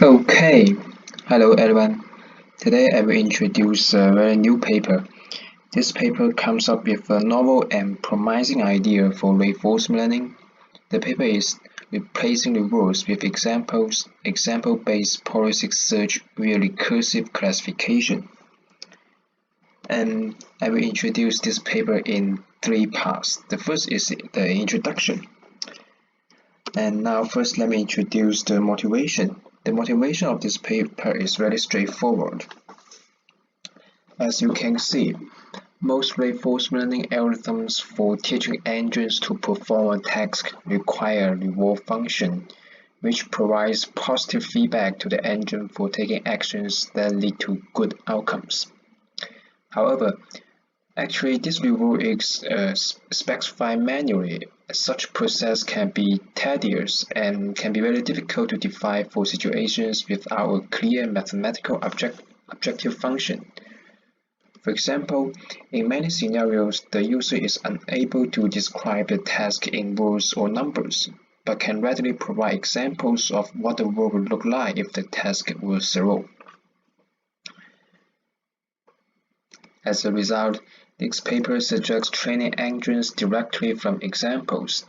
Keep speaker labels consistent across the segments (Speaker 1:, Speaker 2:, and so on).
Speaker 1: Okay, hello everyone. Today I will introduce a very new paper. This paper comes up with a novel and promising idea for reinforcement learning. The paper is replacing the rules with example-based policy search via recursive classification. And I will introduce this paper in three parts. The first is the introduction. And now first let me introduce the motivation. The motivation of this paper is very straightforward. As you can see, most reinforcement learning algorithms for teaching engines to perform a task require a reward function, which provides positive feedback to the engine for taking actions that lead to good outcomes. However, actually this reward is specified manually. Such process can be tedious and can be very difficult to define for situations without a clear mathematical objective function. For example, in many scenarios, the user is unable to describe the task in words or numbers, but can readily provide examples of what the world would look like if the task were zero. As a result, this paper suggests training engines directly from examples.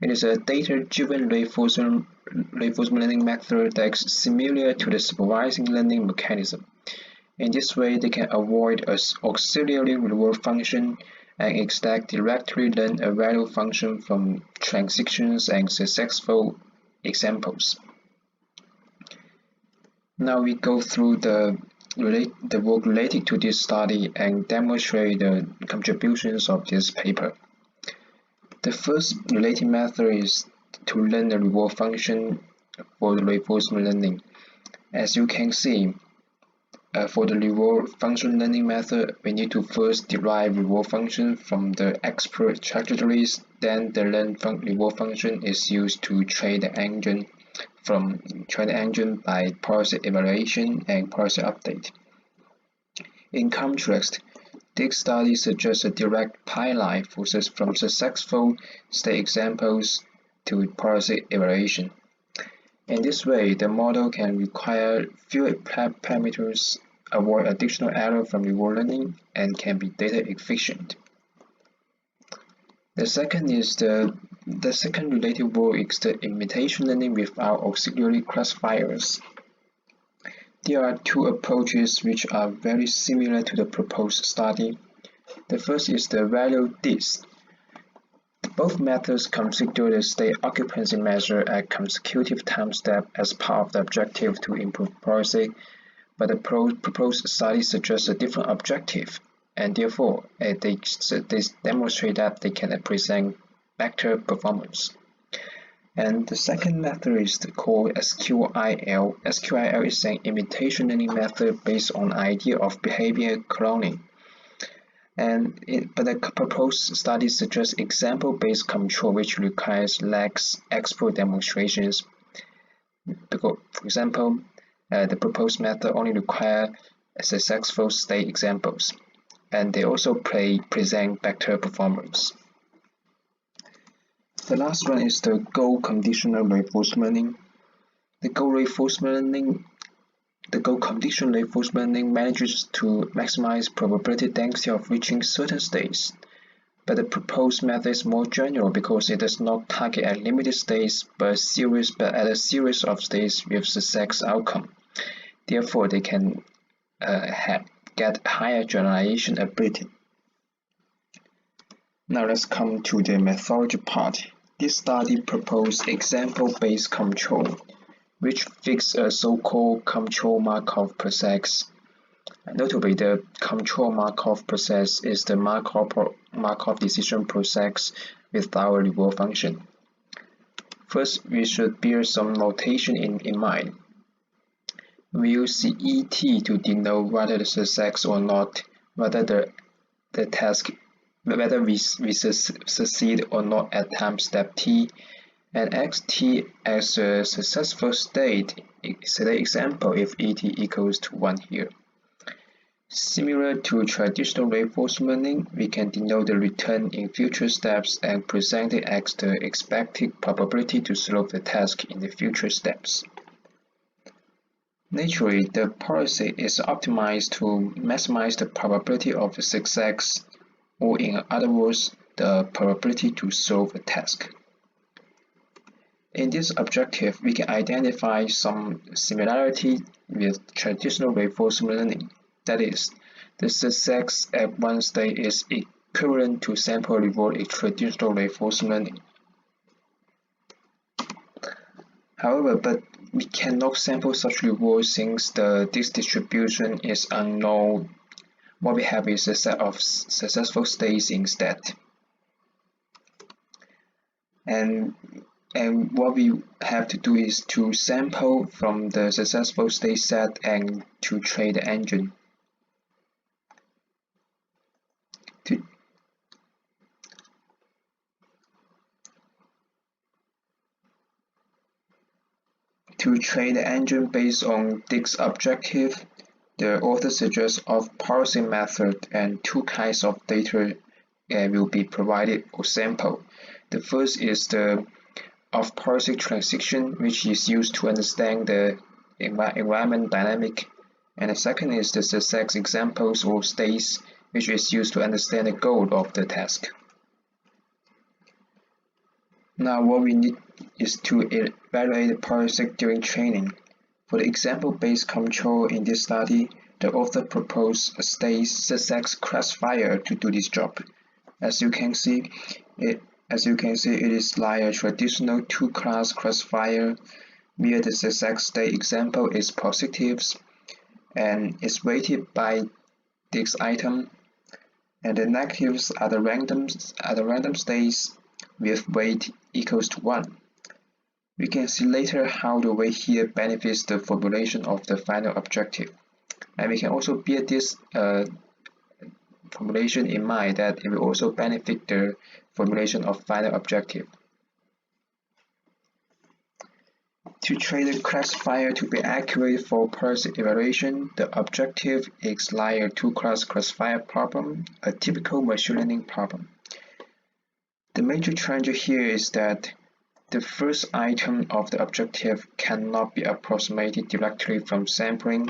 Speaker 1: It is a data-driven reinforcement learning method that is similar to the supervising learning mechanism. In this way, they can avoid an auxiliary reward function and instead directly learn a value function from transactions and successful examples. Now we go through the work related to this study and demonstrate the contributions of this paper. The first related method is to learn the reward function for the reinforcement learning. As you can see, for the reward function learning method, we need to first derive reward function from the expert trajectories, then the reward function is used to train the engine by policy evaluation and policy update. In contrast, this study suggests a direct pipeline from successful state examples to policy evaluation. In this way, the model can require fewer parameters, avoid additional error from reward learning, and can be data efficient. The second related work is the imitation learning without auxiliary classifiers. There are two approaches which are very similar to the proposed study. The first is the value disk. Both methods consider the state occupancy measure at consecutive time step as part of the objective to improve policy, but the proposed study suggests a different objective, and therefore they demonstrate that they can present better performance. And the second method is called SQIL. SQIL is an imitation learning method based on the idea of behavior cloning. But the proposed study suggests example-based control which requires less expert demonstrations. For example, the proposed method only requires successful state examples, and they also present better performance. The last one is the goal conditional reinforcement learning. The goal conditional reinforcement learning manages to maximize probability density of reaching certain states, but the proposed method is more general because it does not target at limited states but at a series of states with success outcome. Therefore, they can get higher generalization ability. Now let's come to the methodology part. This study proposed example-based control, which fixes a so-called control Markov process. Notably, the control Markov process is the Markov decision process without a reward function. First, we should bear some notation in mind. We use ET to denote whether the success or not, whether we succeed or not at time step t, and xt as a successful state example if et equals to 1 here. Similar to traditional reinforcement learning, we can denote the return in future steps and present it as the expected probability to solve the task in the future steps. Naturally, the policy is optimized to maximize the probability of success, or in other words, the probability to solve a task. In this objective, we can identify some similarity with traditional reinforcement learning. That is, the success at one stage is equivalent to sample reward in traditional reinforcement learning. However, but we cannot sample such rewards since this distribution is unknown. What we have is a set of successful states instead. And what we have to do is to sample from the successful state set and to train the engine. To train the engine based on this objective, the author suggests off-parsing method and two kinds of data will be provided or sample. The first is the off-parsing transition, which is used to understand the environment dynamic, and the second is the success examples or states, which is used to understand the goal of the task. Now what we need is to evaluate the parsing during training. For the example-based control in this study, the author proposed a state success classifier to do this job. As you can see, it is like a traditional two-class classifier, where the success state example is positives and is weighted by this item, and the negatives are the random states with weight equals to 1. We can see later how the weight here benefits the formulation of the final objective. And we can also bear this formulation in mind that it will also benefit the formulation of final objective. To train the classifier to be accurate for parsing evaluation, the objective is like a two-class classifier problem, a typical machine learning problem. The major challenge here is that the first item of the objective cannot be approximated directly from sampling.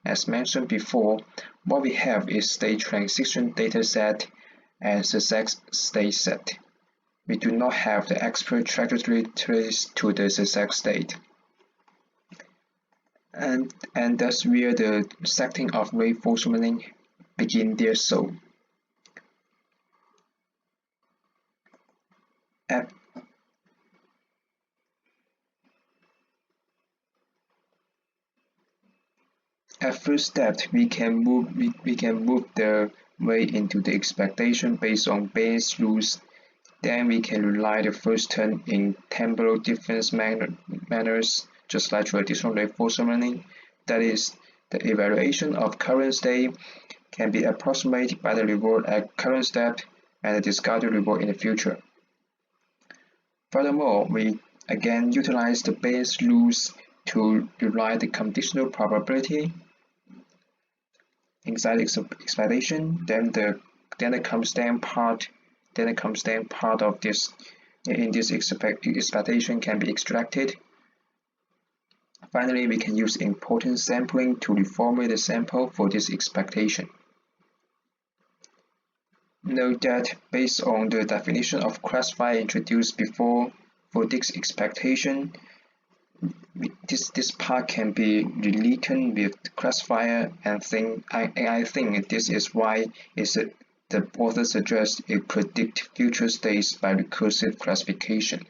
Speaker 1: As mentioned before, what we have is state transition dataset and success state set. We do not have the expert trajectory traced to the success state. And that's where the setting of reinforcement learning begin their soul. At first step, we can move the weight into the expectation based on Bayes' rules. Then we can rely the first term in temporal difference manners, just like traditional reinforcement learning. That is, the evaluation of current state can be approximated by the reward at current step and the discarded reward in the future. Furthermore, we again utilize the Bayes' rules to derive the conditional probability inside expectation, then the constant part of this in this expectation can be extracted. Finally, we can use importance sampling to reformulate the sample for this expectation. Note that based on the definition of classifier introduced before, for this expectation, this part can be related with classifier, and I think this is why the author suggests it predict future states by recursive classification.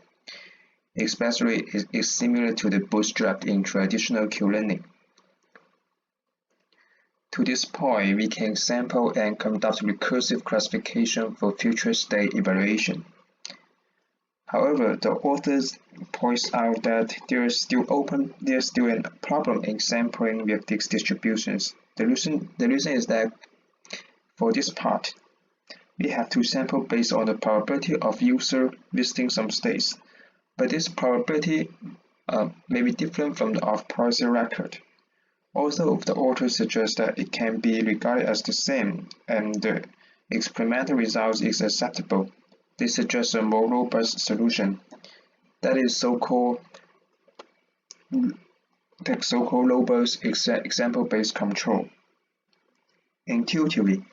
Speaker 1: Especially it is similar to the bootstrap in traditional Q-learning. To this point, we can sample and conduct recursive classification for future state evaluation. However, the authors points out that there is still a problem in sampling with these distributions. The reason is that for this part, we have to sample based on the probability of user visiting some states, but this probability may be different from the off-parsing record. Although the author suggests that it can be regarded as the same and the experimental results is acceptable, they suggest a more robust solution, that is so-called the so-called robust example-based control. Intuitively,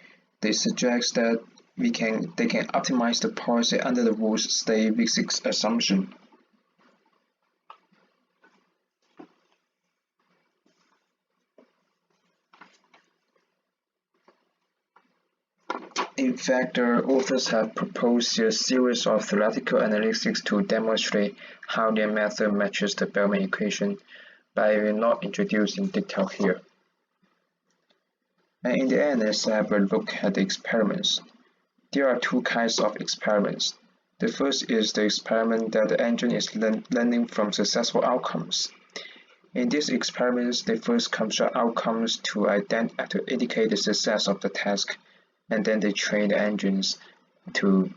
Speaker 1: they suggest that they can optimize the parser under the rules state physics assumption. In fact, the authors have proposed a series of theoretical analyses to demonstrate how their method matches the Bellman equation, but I will not introduce in detail here. And in the end, let's have a look at the experiments. There are two kinds of experiments. The first is the experiment that the engine is learning from successful outcomes. In these experiments, they first construct outcomes to indicate the success of the task, and then they train the engines to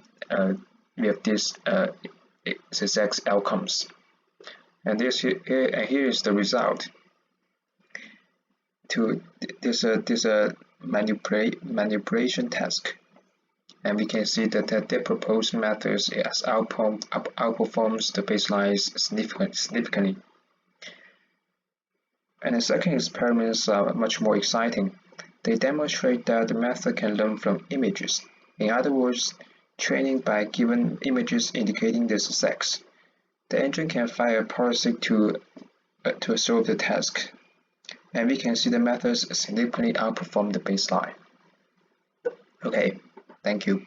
Speaker 1: with these success outcomes. And here is the result. This manipulation task, and we can see that their proposed methods outperforms the baseline significantly. And the second experiments are much more exciting. They demonstrate that the method can learn from images. In other words, training by given images indicating the success. The engine can fire a parser to solve the task, and we can see the methods significantly outperform the baseline. Okay, thank you.